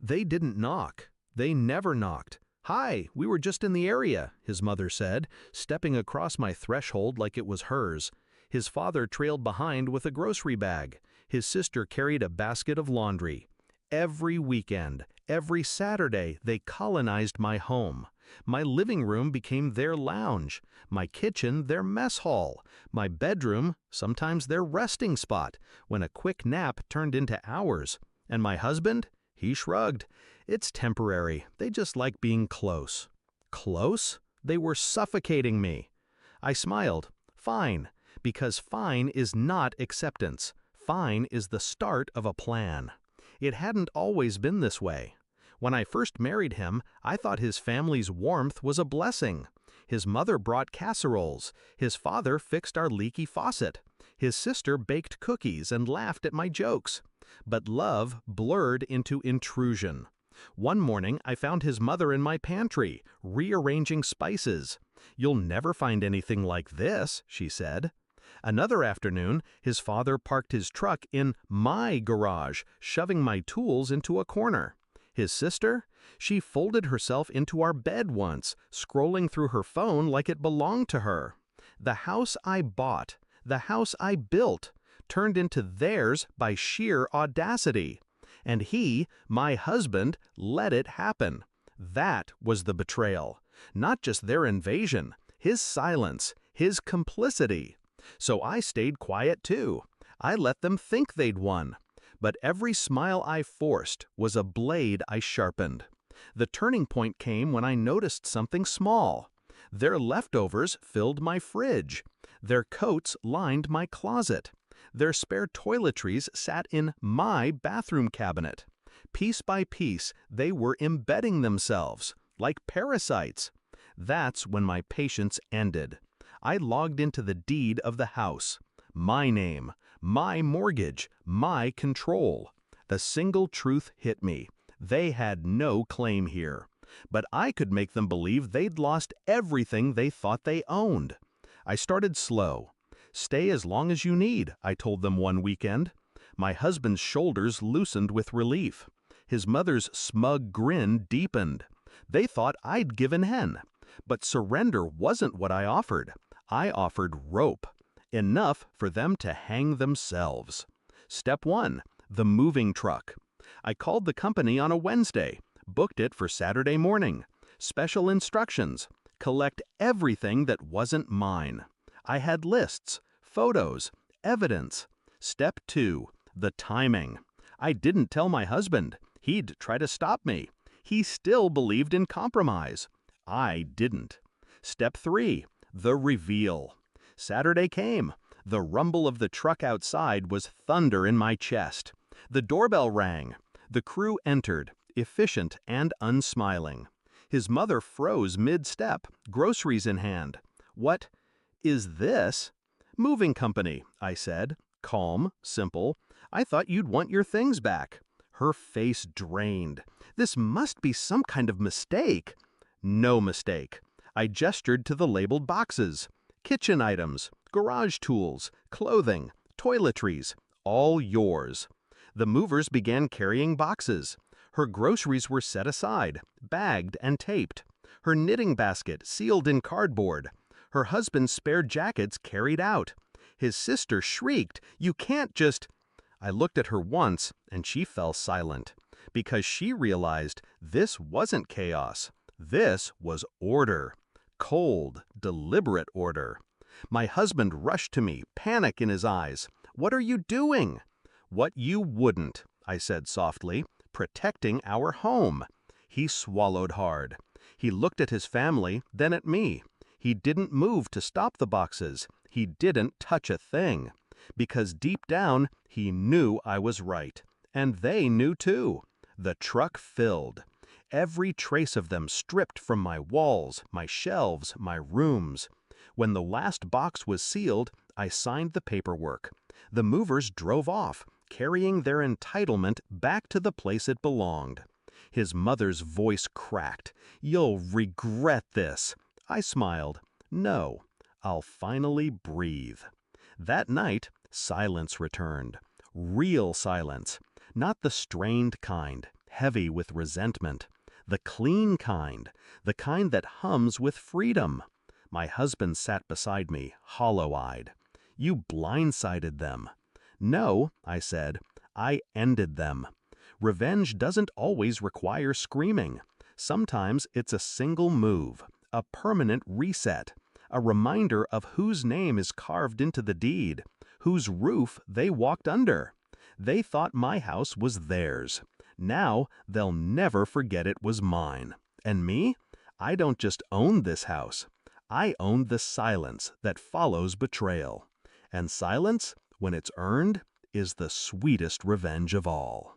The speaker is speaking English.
They didn't knock. They never knocked. "Hi, we were just in the area," his mother said, stepping across my threshold like it was hers. His father trailed behind with a grocery bag. His sister carried a basket of laundry. Every weekend, every Saturday, they colonized my home. My living room became their lounge, my kitchen their mess hall, my bedroom sometimes their resting spot, when a quick nap turned into hours. And my husband? He shrugged. "It's temporary. They just like being close." Close? They were suffocating me. I smiled. Fine, because fine is not acceptance. Fine is the start of a plan. It hadn't always been this way. When I first married him, I thought his family's warmth was a blessing. His mother brought casseroles. His father fixed our leaky faucet. His sister baked cookies and laughed at my jokes. But love blurred into intrusion. One morning, I found his mother in my pantry, rearranging spices. "You'll never find anything like this," she said. Another afternoon, his father parked his truck in my garage, shoving my tools into a corner. His sister? She folded herself into our bed once, scrolling through her phone like it belonged to her. The house I bought, the house I built, turned into theirs by sheer audacity. And he, my husband, let it happen. That was the betrayal. Not just their invasion, his silence, his complicity. So I stayed quiet too. I let them think they'd won. But every smile I forced was a blade I sharpened. The turning point came when I noticed something small. Their leftovers filled my fridge. Their coats lined my closet. Their spare toiletries sat in my bathroom cabinet. Piece by piece, they were embedding themselves, like parasites. That's when my patience ended. I logged into the deed of the house. My name, my mortgage, my control. The single truth hit me. They had no claim here. But I could make them believe they'd lost everything they thought they owned. I started slow. "Stay as long as you need," I told them one weekend. My husband's shoulders loosened with relief. His mother's smug grin deepened. They thought I'd given in. But surrender wasn't what I offered. I offered rope. Enough for them to hang themselves. Step 1. The moving truck. I called the company on a Wednesday, booked it for Saturday morning. Special instructions. Collect everything that wasn't mine. I had lists, photos, evidence. Step 2. The timing. I didn't tell my husband. He'd try to stop me. He still believed in compromise. I didn't. Step 3. The reveal. Saturday came. The rumble of the truck outside was thunder in my chest. The doorbell rang. The crew entered, efficient and unsmiling. His mother froze mid-step, groceries in hand. "What is this?" "Moving company," I said, calm, simple. "I thought you'd want your things back." Her face drained. "This must be some kind of mistake." No mistake. I gestured to the labeled boxes. Kitchen items, garage tools, clothing, toiletries, all yours. The movers began carrying boxes. Her groceries were set aside, bagged and taped. Her knitting basket sealed in cardboard. Her husband's spare jackets carried out. His sister shrieked, "You can't just—" I looked at her once, and she fell silent, because she realized this wasn't chaos. This was order. Cold, deliberate order. My husband rushed to me, panic in his eyes. "What are you doing?" "What you wouldn't," I said softly, "protecting our home." He swallowed hard. He looked at his family, then at me. He didn't move to stop the boxes. He didn't touch a thing. Because deep down, he knew I was right. And they knew too. The truck filled. Every trace of them stripped from my walls, my shelves, my rooms. When the last box was sealed, I signed the paperwork. The movers drove off, carrying their entitlement back to the place it belonged. His mother's voice cracked. "You'll regret this." I smiled. "No, I'll finally breathe." That night, silence returned. Real silence. Not the strained kind. heavy with resentment. The clean kind, the kind that hums with freedom. My husband sat beside me, hollow-eyed. You blindsided them. No, I said, I ended them. Revenge doesn't always require screaming. Sometimes it's a single move, a permanent reset, a reminder of whose name is carved into the deed, whose roof they walked under. They thought my house was theirs. Now they'll never forget it was mine. And me? I don't just own this house. I own the silence that follows betrayal. And silence, when it's earned, is the sweetest revenge of all.